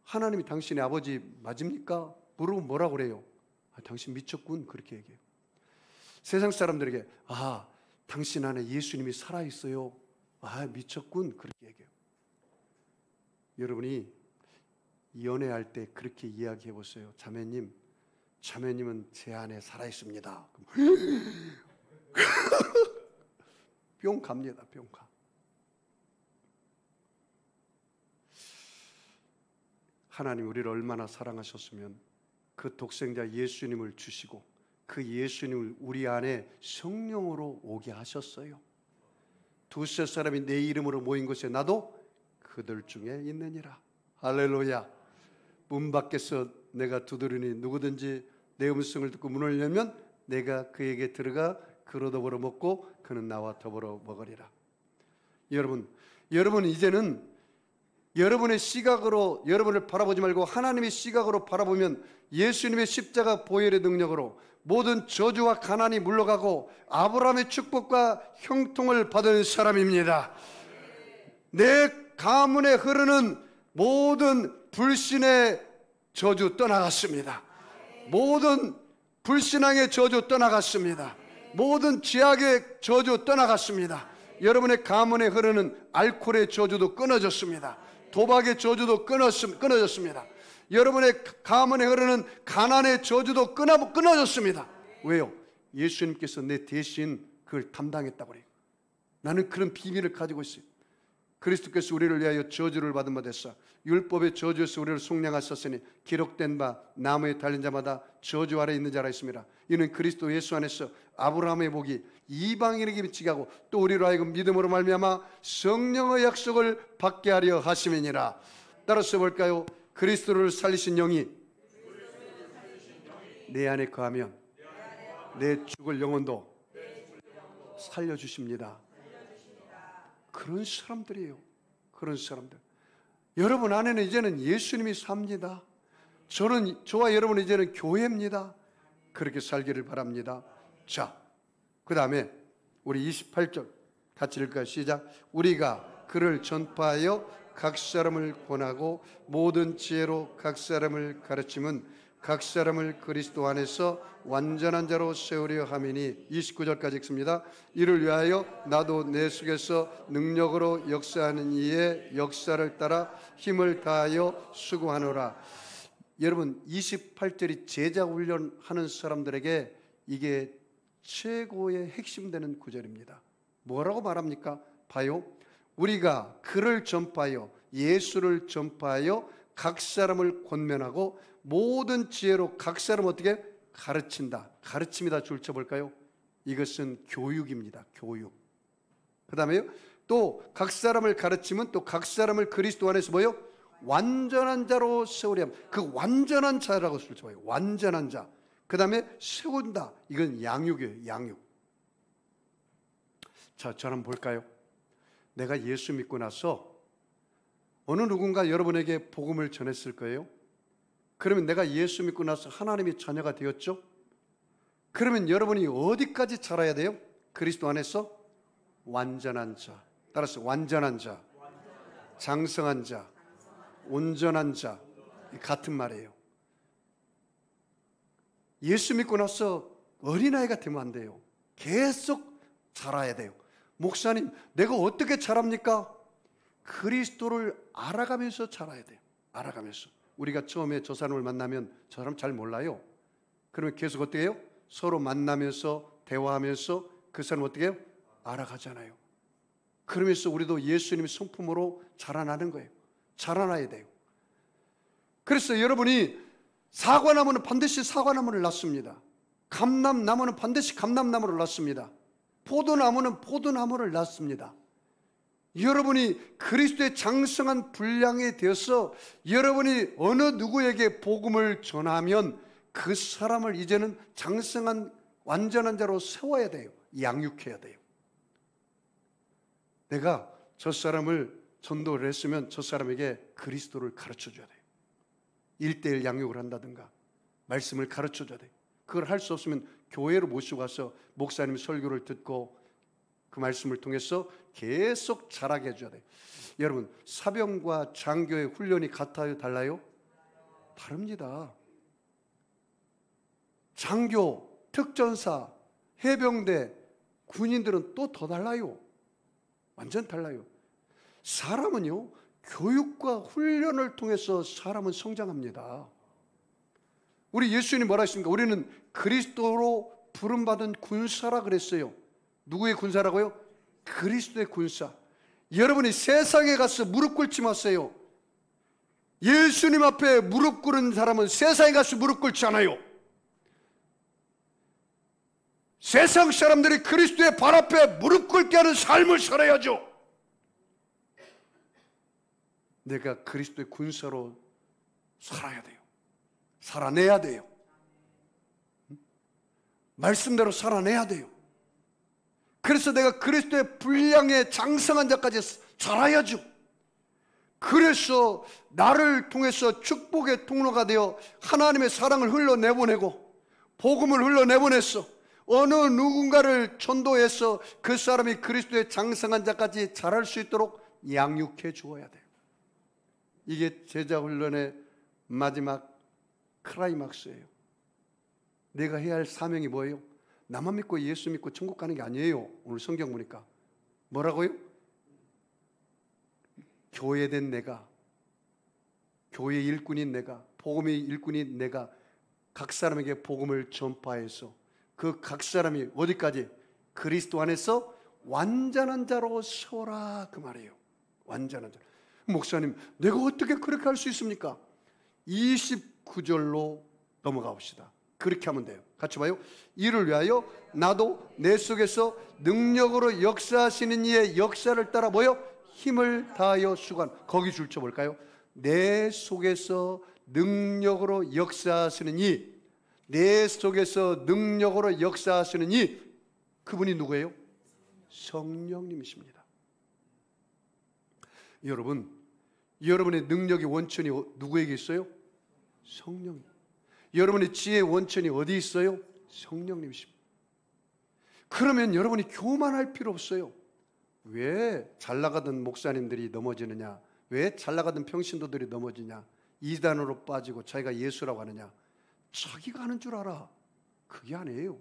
하나님이 당신의 아버지 맞습니까? 물어보면 뭐라고 그래요? 당신 미쳤군, 그렇게 얘기해요. 세상 사람들에게 당신 안에 예수님이 살아있어요. 미쳤군, 그렇게 얘기해요. 여러분이 연애할 때 그렇게 이야기해 보세요. 자매님은 제 안에 살아있습니다. 뿅 갑니다. 뿅 가. 하나님 우리를 얼마나 사랑하셨으면 그 독생자 예수님을 주시고 그 예수님을 우리 안에 성령으로 오게 하셨어요. 두세 사람이 내 이름으로 모인 곳에 나도 그들 중에 있느니라. 할렐루야. 문 밖에서 내가 두드리니 누구든지 내 음성을 듣고 문을 열면 내가 그에게 들어가 그로 더불어 먹고 그는 나와 더불어 먹으리라. 여러분 이제는 여러분의 시각으로 여러분을 바라보지 말고 하나님의 시각으로 바라보면 예수님의 십자가 보혈의 능력으로 모든 저주와 가난이 물러가고 아브라함의 축복과 형통을 받은 사람입니다. 내 가문에 흐르는 모든 불신의 저주 떠나갔습니다. 모든 불신앙의 저주 떠나갔습니다. 모든 죄악의 저주 떠나갔습니다. 여러분의 가문에 흐르는 알코올의 저주도 끊어졌습니다. 도박의 저주도 끊어졌습니다. 여러분의 가문에 흐르는 가난의 저주도 끊어졌습니다. 왜요? 예수님께서 내 대신 그걸 담당했다고 그래요. 나는 그런 비밀을 가지고 있어요. 그리스도께서 우리를 위하여 저주를 받은 바 됐사. 율법의 저주에서 우리를 속량하셨으니 기록된 바 나무에 달린 자마다 저주 아래 있는 자라 있습니다. 이는 그리스도 예수 안에서 아브라함의 복이 이방인에게 미치게 하고 또 우리로 하여금 믿음으로 말미암아 성령의 약속을 받게 하려 하심이니라. 따라서 볼까요? 그리스도를 살리신 영이 내 안에 거하면 내 죽을 영혼도 살려주십니다. 그런 사람들이에요. 그런 사람들. 여러분 안에는 이제는 예수님이 삽니다. 저와 여러분은 이제는 교회입니다. 그렇게 살기를 바랍니다. 자, 그 다음에 우리 28절 같이 읽을까요? 시작. 우리가 그를 전파하여 각 사람을 권하고 모든 지혜로 각 사람을 가르침은 각 사람을 그리스도 안에서 완전한 자로 세우려 함이니. 29절까지 읽습니다. 이를 위하여 나도 내 속에서 능력으로 역사하는 이의 역사를 따라 힘을 다하여 수고하노라. 여러분 28절이 제자 훈련하는 사람들에게 이게 최고의 핵심되는 구절입니다. 뭐라고 말합니까? 봐요. 우리가 그를 전파하여 예수를 전파하여 각 사람을 권면하고 모든 지혜로 각 사람 어떻게 가르친다. 가르침이다 줄쳐볼까요? 이것은 교육입니다. 교육. 그 다음에요. 또 각 사람을 가르치면 또 각 사람을 그리스도 안에서 뭐요? 완전한 자로 세우려 함. 그 완전한 자라고 줄쳐봐요. 완전한 자. 그 다음에 세운다. 이건 양육이에요. 양육. 자, 저는 볼까요? 내가 예수 믿고 나서 어느 누군가 여러분에게 복음을 전했을 거예요. 그러면 내가 예수 믿고 나서 하나님의 자녀가 되었죠? 그러면 여러분이 어디까지 자라야 돼요? 그리스도 안에서 완전한 자. 따라서 완전한 자, 장성한 자, 온전한 자. 같은 말이에요. 예수 믿고 나서 어린아이가 되면 안 돼요. 계속 자라야 돼요. 목사님, 내가 어떻게 자랍니까? 그리스도를 알아가면서 자라야 돼요. 알아가면서. 우리가 처음에 저 사람을 만나면 저 사람 잘 몰라요. 그러면 계속 어떻게 해요? 서로 만나면서 대화하면서 그 사람 어떻게 해요? 알아가잖아요. 그러면서 우리도 예수님의 성품으로 자라나는 거예요. 자라나야 돼요. 그래서 여러분이 사과나무는 반드시 사과나무를 낳습니다. 감람나무는 반드시 감람나무를 낳습니다. 포도나무는 포도나무를 낳습니다. 여러분이 그리스도의 장성한 분량이 되어서 여러분이 어느 누구에게 복음을 전하면 그 사람을 이제는 장성한 완전한 자로 세워야 돼요. 양육해야 돼요. 내가 저 사람을 전도를 했으면 저 사람에게 그리스도를 가르쳐줘야 돼요. 1:1 양육을 한다든가 말씀을 가르쳐줘야 돼요. 그걸 할 수 없으면 교회로 모시고 가서 목사님 설교를 듣고 그 말씀을 통해서 계속 자라게 해줘야 돼요. 여러분, 사병과 장교의 훈련이 같아요? 달라요? 다릅니다. 장교, 특전사, 해병대, 군인들은 또 더 달라요. 완전 달라요. 사람은요, 교육과 훈련을 통해서 사람은 성장합니다. 우리 예수님이 뭐라 했습니까? 우리는 그리스도로 부름받은 군사라 그랬어요. 누구의 군사라고요? 그리스도의 군사. 여러분이 세상에 가서 무릎 꿇지 마세요. 예수님 앞에 무릎 꿇은 사람은 세상에 가서 무릎 꿇지 않아요. 세상 사람들이 그리스도의 발 앞에 무릎 꿇게 하는 삶을 살아야죠. 내가 그리스도의 군사로 살아야 돼요. 살아내야 돼요. 말씀대로 살아내야 돼요. 그래서 내가 그리스도의 분량에 장성한 자까지 살아야죠. 그래서 나를 통해서 축복의 통로가 되어 하나님의 사랑을 흘러내보내고 복음을 흘러내보냈어. 어느 누군가를 전도해서 그 사람이 그리스도의 장성한 자까지 자랄 수 있도록 양육해 주어야 돼요. 이게 제자 훈련의 마지막 클라이막스예요. 내가 해야 할 사명이 뭐예요? 나만 믿고 예수 믿고 천국 가는 게 아니에요. 오늘 성경 보니까 뭐라고요? 교회된 내가, 교회 일꾼인 내가, 복음의 일꾼인 내가 각 사람에게 복음을 전파해서 그 각 사람이 어디까지? 그리스도 안에서 완전한 자로 서라, 그 말이에요. 완전한 자. 목사님, 내가 어떻게 그렇게 할 수 있습니까? 29절로 넘어가 봅시다. 그렇게 하면 돼요. 같이 봐요. 이를 위하여 나도 내 속에서 능력으로 역사하시는 이의 역사를 따라 뭐요? 힘을 다하여 수고한. 거기 줄쳐 볼까요? 내 속에서 능력으로 역사하시는 이, 내 속에서 능력으로 역사하시는 이, 그분이 누구예요? 성령님이십니다. 여러분, 여러분의 능력의 원천이 누구에게 있어요? 성령. 여러분의 지혜의 원천이 어디 있어요? 성령님이십니다. 그러면 여러분이 교만할 필요 없어요. 왜 잘 나가던 목사님들이 넘어지느냐? 왜 잘 나가던 평신도들이 넘어지냐? 이단으로 빠지고 자기가 예수라고 하느냐? 자기가 하는 줄 알아. 그게 아니에요.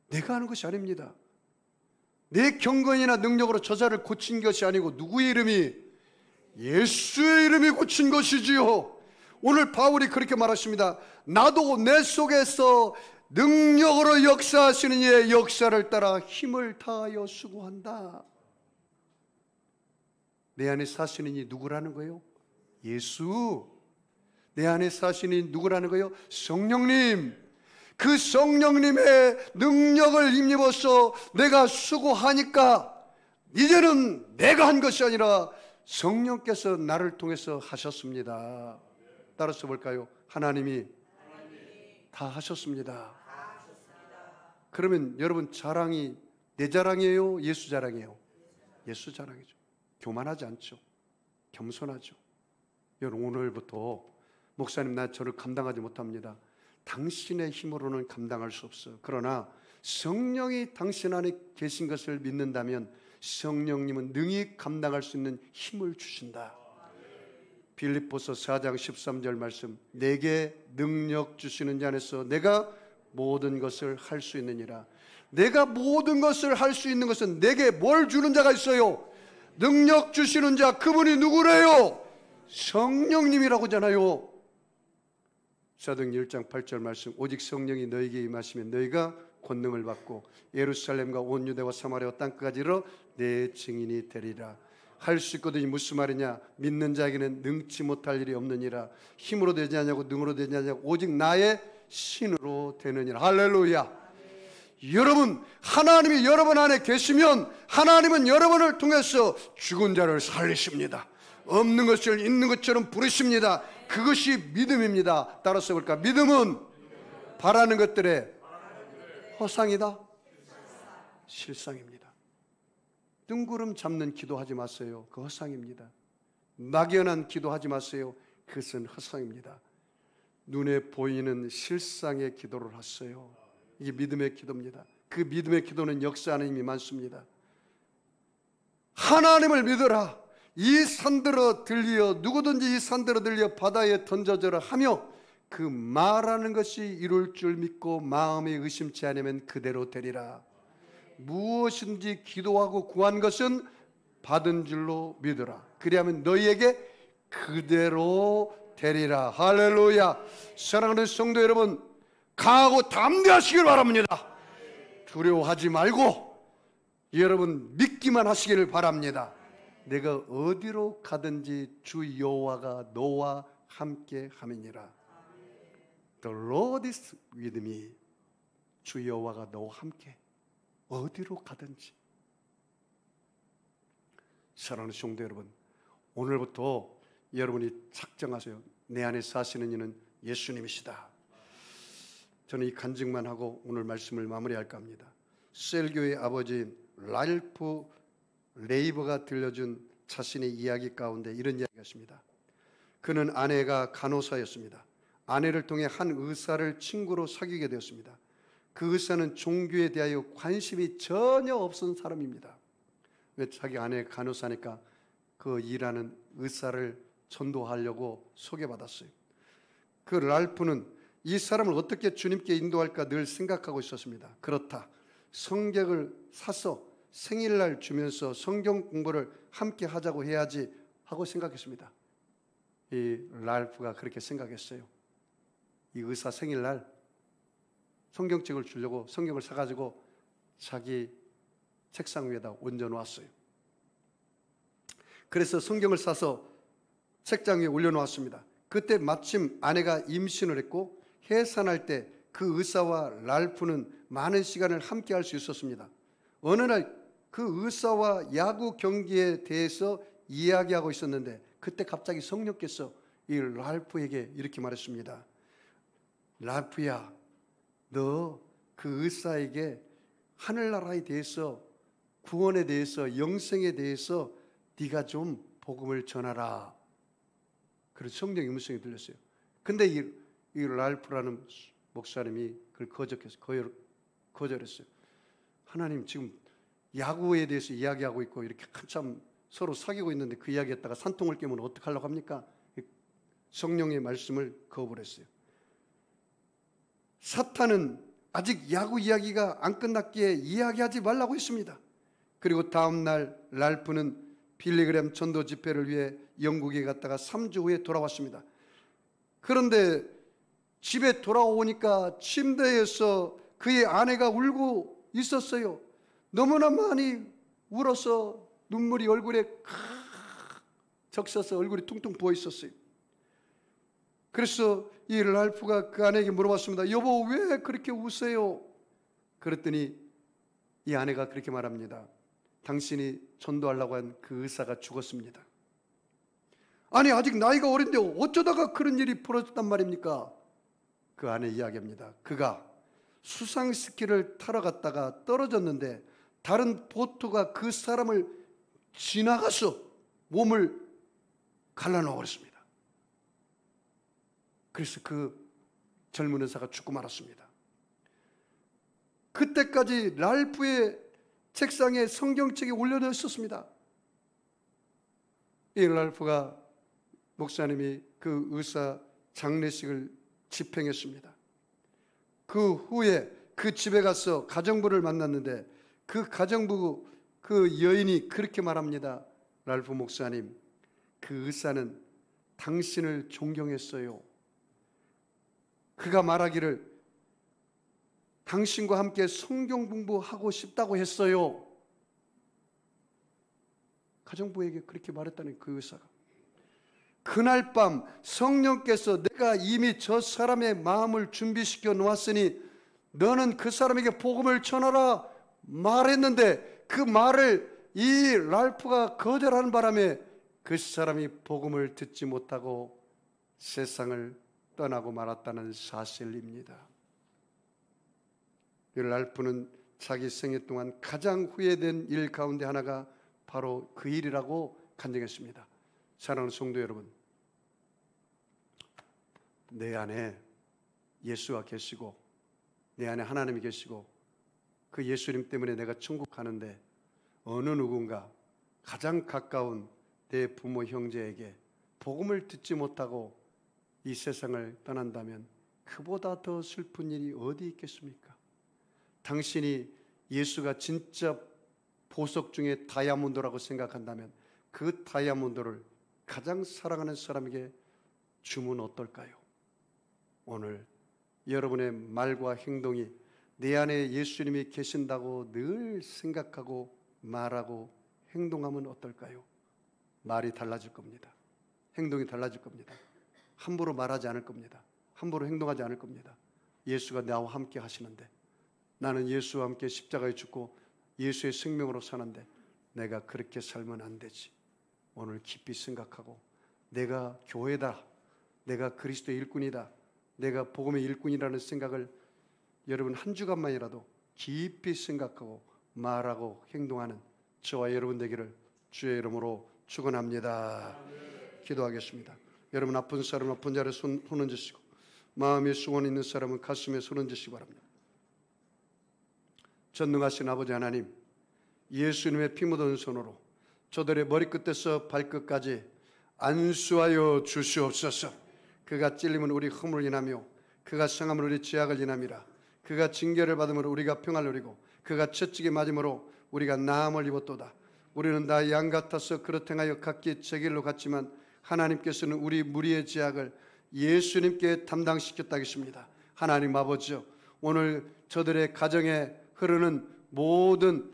내가 하는 것이 아닙니다. 내 경건이나 능력으로 저자를 고친 것이 아니고 누구의 이름이? 예수의 이름이 고친 것이지요. 오늘 바울이 그렇게 말하십니다. 나도 내 속에서 능력으로 역사하시는 이의 역사를 따라 힘을 다하여 수고한다. 내 안에 사시는 이 누구라는 거예요? 예수. 내 안에 사시는 이 누구라는 거예요? 성령님. 그 성령님의 능력을 힘입어서 내가 수고하니까 이제는 내가 한 것이 아니라 성령께서 나를 통해서 하셨습니다. 따라서 볼까요? 하나님이 다 하셨습니다. 그러면 여러분 자랑이 내 자랑이에요? 예수 자랑이에요? 예수 자랑이죠. 교만하지 않죠. 겸손하죠. 여러분 오늘부터 목사님 나 저를 감당하지 못합니다. 당신의 힘으로는 감당할 수 없어. 그러나 성령이 당신 안에 계신 것을 믿는다면 성령님은 능히 감당할 수 있는 힘을 주신다. 빌립보서 4장 13절 말씀, 내게 능력 주시는 자 안에서 내가 모든 것을 할 수 있느니라. 내가 모든 것을 할 수 있는 것은 내게 뭘 주는 자가 있어요? 능력 주시는 자, 그분이 누구래요? 성령님이라고 하잖아요. 사도행전 1장 8절 말씀, 오직 성령이 너희에게 임하시면 너희가 권능을 받고 예루살렘과 온 유대와 사마리아와 땅끝까지 이르러 내 증인이 되리라. 할 수 있거든요. 무슨 말이냐? 믿는 자에게는 능치 못할 일이 없느니라. 힘으로 되지 않냐고 능으로 되지 않냐고 오직 나의 신으로 되느니라. 할렐루야. 여러분, 하나님이 여러분 안에 계시면 하나님은 여러분을 통해서 죽은 자를 살리십니다. 없는 것을 있는 것처럼 부르십니다. 그것이 믿음입니다. 따라서 볼까? 믿음은 바라는 것들의 허상이다, 실상입니다. 뜬구름 잡는 기도하지 마세요. 그 허상입니다. 막연한 기도하지 마세요. 그것은 허상입니다. 눈에 보이는 실상의 기도를 하세요. 이게 믿음의 기도입니다. 그 믿음의 기도는 역사하는 힘이 많습니다. 하나님을 믿어라. 이 산들어 들려, 누구든지 이 산들어 들려 바다에 던져져라 하며 그 말하는 것이 이룰 줄 믿고 마음에 의심치 않으면 그대로 되리라. 무엇인지 기도하고 구한 것은 받은 줄로 믿어라. 그리하면 너희에게 그대로 되리라. 할렐루야. 사랑하는 성도 여러분, 강하고 담대하시길 바랍니다. 두려워하지 말고 여러분 믿기만 하시기를 바랍니다. 내가 어디로 가든지 주 여호와가 너와 함께 함이니라. The Lord is with me. 주 여호와가 너와 함께 어디로 가든지. 사랑하는 성도 여러분, 오늘부터 여러분이 작정하세요. 내 안에 사시는 이는 예수님이시다. 저는 이 간증만 하고 오늘 말씀을 마무리할까 합니다. 셀교의 아버지 랄프 레이버가 들려준 자신의 이야기 가운데 이런 이야기가 있습니다. 그는 아내가 간호사였습니다. 아내를 통해 한 의사를 친구로 사귀게 되었습니다. 그 의사는 종교에 대하여 관심이 전혀 없은 사람입니다. 왜? 자기 아내가 간호사니까 그 일하는 의사를 전도하려고 소개받았어요. 그 랄프는 이 사람을 어떻게 주님께 인도할까 늘 생각하고 있었습니다. 그렇다. 성경을 사서 생일날 주면서 성경 공부를 함께 하자고 해야지 하고 생각했습니다. 이 랄프가 그렇게 생각했어요. 이 의사 생일날 성경책을 주려고 성경을 사가지고 자기 책상 위에다 얹어놓았어요. 그래서 성경을 사서 책장 위에 올려놓았습니다. 그때 마침 아내가 임신을 했고 해산할 때 그 의사와 랄프는 많은 시간을 함께 할 수 있었습니다. 어느 날 그 의사와 야구 경기에 대해서 이야기하고 있었는데 그때 갑자기 성령께서 이 랄프에게 이렇게 말했습니다. 랄프야, 너 그 의사에게 하늘나라에 대해서, 구원에 대해서, 영생에 대해서 네가 좀 복음을 전하라. 그래서 성령의 음성이 들렸어요. 근데 이 랄프라는 목사님이 그걸 거절했어요. 하나님, 지금 야구에 대해서 이야기하고 있고 이렇게 한참 서로 사귀고 있는데 그 이야기했다가 산통을 깨면 어떡하려고 합니까? 성령의 말씀을 거부했어요. 사탄은 아직 야구 이야기가 안 끝났기에 이야기하지 말라고 했습니다. 그리고 다음 날 랄프는 빌리그램 전도 집회를 위해 영국에 갔다가 3주 후에 돌아왔습니다. 그런데 집에 돌아오니까 침대에서 그의 아내가 울고 있었어요. 너무나 많이 울어서 눈물이 얼굴에 적셔서 얼굴이 퉁퉁 부어 있었어요. 그래서 이 랄프가 그 아내에게 물어봤습니다. 여보, 왜 그렇게 우세요? 그랬더니 이 아내가 그렇게 말합니다. 당신이 전도하려고 한 그 의사가 죽었습니다. 아니, 아직 나이가 어린데 어쩌다가 그런 일이 벌어졌단 말입니까? 그 아내 이야기합니다. 그가 수상스키를 타러 갔다가 떨어졌는데 다른 보트가 그 사람을 지나가서 몸을 갈라놓았습니다. 그래서 그 젊은 의사가 죽고 말았습니다. 그때까지 랄프의 책상에 성경책이 올려져 있었습니다. 이 랄프가 목사님이 그 의사 장례식을 집행했습니다. 그 후에 그 집에 가서 가정부를 만났는데 그 가정부 그 여인이 그렇게 말합니다. 랄프 목사님, 그 의사는 당신을 존경했어요. 그가 말하기를 당신과 함께 성경 공부하고 싶다고 했어요. 가정부에게 그렇게 말했다는 그 의사가. 그날 밤 성령께서 내가 이미 저 사람의 마음을 준비시켜 놓았으니 너는 그 사람에게 복음을 전하라 말했는데 그 말을 이 랄프가 거절하는 바람에 그 사람이 복음을 듣지 못하고 세상을 떠나고 말았다는 사실입니다. 이 랄프는 자기 생애 동안 가장 후회된 일 가운데 하나가 바로 그 일이라고 간증했습니다. 사랑하는 성도 여러분, 내 안에 예수가 계시고 내 안에 하나님이 계시고 그 예수님 때문에 내가 천국 가는데 어느 누군가 가장 가까운 내 부모 형제에게 복음을 듣지 못하고 이 세상을 떠난다면 그보다 더 슬픈 일이 어디 있겠습니까? 당신이 예수가 진짜 보석 중에 다이아몬드라고 생각한다면 그 다이아몬드를 가장 사랑하는 사람에게 주면 어떨까요? 오늘 여러분의 말과 행동이 내 안에 예수님이 계신다고 늘 생각하고 말하고 행동하면 어떨까요? 말이 달라질 겁니다. 행동이 달라질 겁니다. 함부로 말하지 않을 겁니다. 함부로 행동하지 않을 겁니다. 예수가 나와 함께 하시는데, 나는 예수와 함께 십자가에 죽고 예수의 생명으로 사는데 내가 그렇게 살면 안 되지. 오늘 깊이 생각하고 내가 교회다, 내가 그리스도의 일꾼이다, 내가 복음의 일꾼이라는 생각을 여러분 한 주간만이라도 깊이 생각하고 말하고 행동하는 저와 여러분 되기를 주의 이름으로 축원합니다. 기도하겠습니다. 여러분 아픈 사람 아픈 자리에 손 얹으시고 마음에 수원 있는 사람은 가슴에 손 얹으시기 바랍니다. 전능하신 아버지 하나님, 예수님의 피 묻은 손으로 저들의 머리끝에서 발끝까지 안수하여 주시옵소서. 그가 찔림은 우리 허물을 인하며 그가 상함은 우리 죄악을 인함이라. 그가 징계를 받음으로 우리가 평안을 누리고 그가 채찍에 맞음으로 우리가 나음을 입었도다. 우리는 다 양 같아서 그릇 행하여 각기 제 길로 갔지만 하나님께서는 우리 무리의 죄악을 예수님께 담당시켰다 하겠습니다. 하나님 아버지요, 오늘 저들의 가정에 흐르는 모든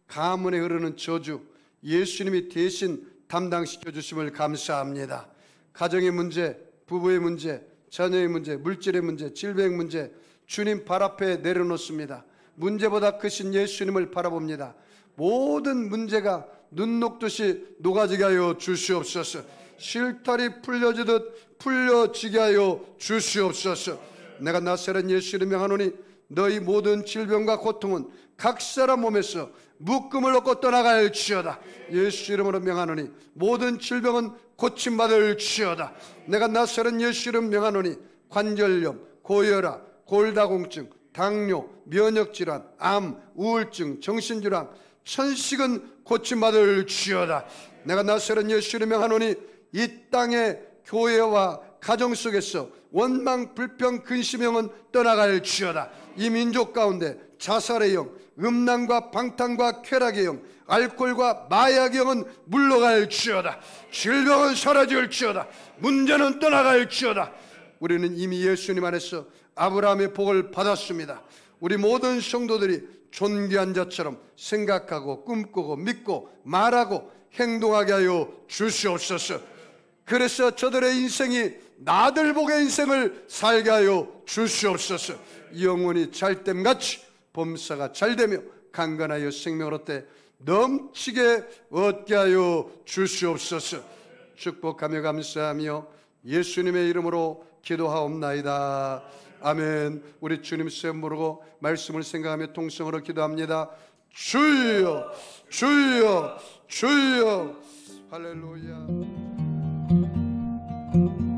가문에 흐르는 저주 예수님이 대신 담당시켜 주심을 감사합니다. 가정의 문제, 부부의 문제, 자녀의 문제, 물질의 문제, 질병의 문제 주님 발 앞에 내려놓습니다. 문제보다 크신 예수님을 바라봅니다. 모든 문제가 눈 녹듯이 녹아지게 하여 주시옵소서. 실타리 풀려지듯 풀려지게 하여 주시옵소서. 내가 나사렛 예수를 명하노니 너희 모든 질병과 고통은 각 사람 몸에서 묶음을 얻고 떠나갈지어다. 예수 이름으로 명하노니 모든 질병은 고침받을지어다. 내가 나사렛 예수 이름 명하노니 관절염, 고혈압, 골다공증, 당뇨, 면역질환, 암, 우울증, 정신질환, 천식은 고침받을지어다. 내가 나사렛 예수 이름 명하노니 이 땅의 교회와 가정 속에서 원망, 불평, 근심의 영은 떠나갈지어다. 이 민족 가운데 자살의 영, 음란과 방탕과 쾌락의 영, 알코올과 마약의 영은 물러갈지어다. 질병은 사라질지어다. 문제는 떠나갈지어다. 우리는 이미 예수님 안에서 아브라함의 복을 받았습니다. 우리 모든 성도들이 존귀한 자처럼 생각하고 꿈꾸고 믿고 말하고 행동하게 하여 주시옵소서. 그래서 저들의 인생이 나들복의 인생을 살게 하여 주시옵소서. 영혼이 잘됨같이 범사가 잘되며 강건하여 생명을 얻되 넘치게 얻게 하여 주시옵소서. 축복하며 감사하며 예수님의 이름으로 기도하옵나이다. 아멘. 우리 주님 씀 부르고 말씀을 생각하며 통성으로 기도합니다. 주여, 주여, 주여. 할렐루야. you.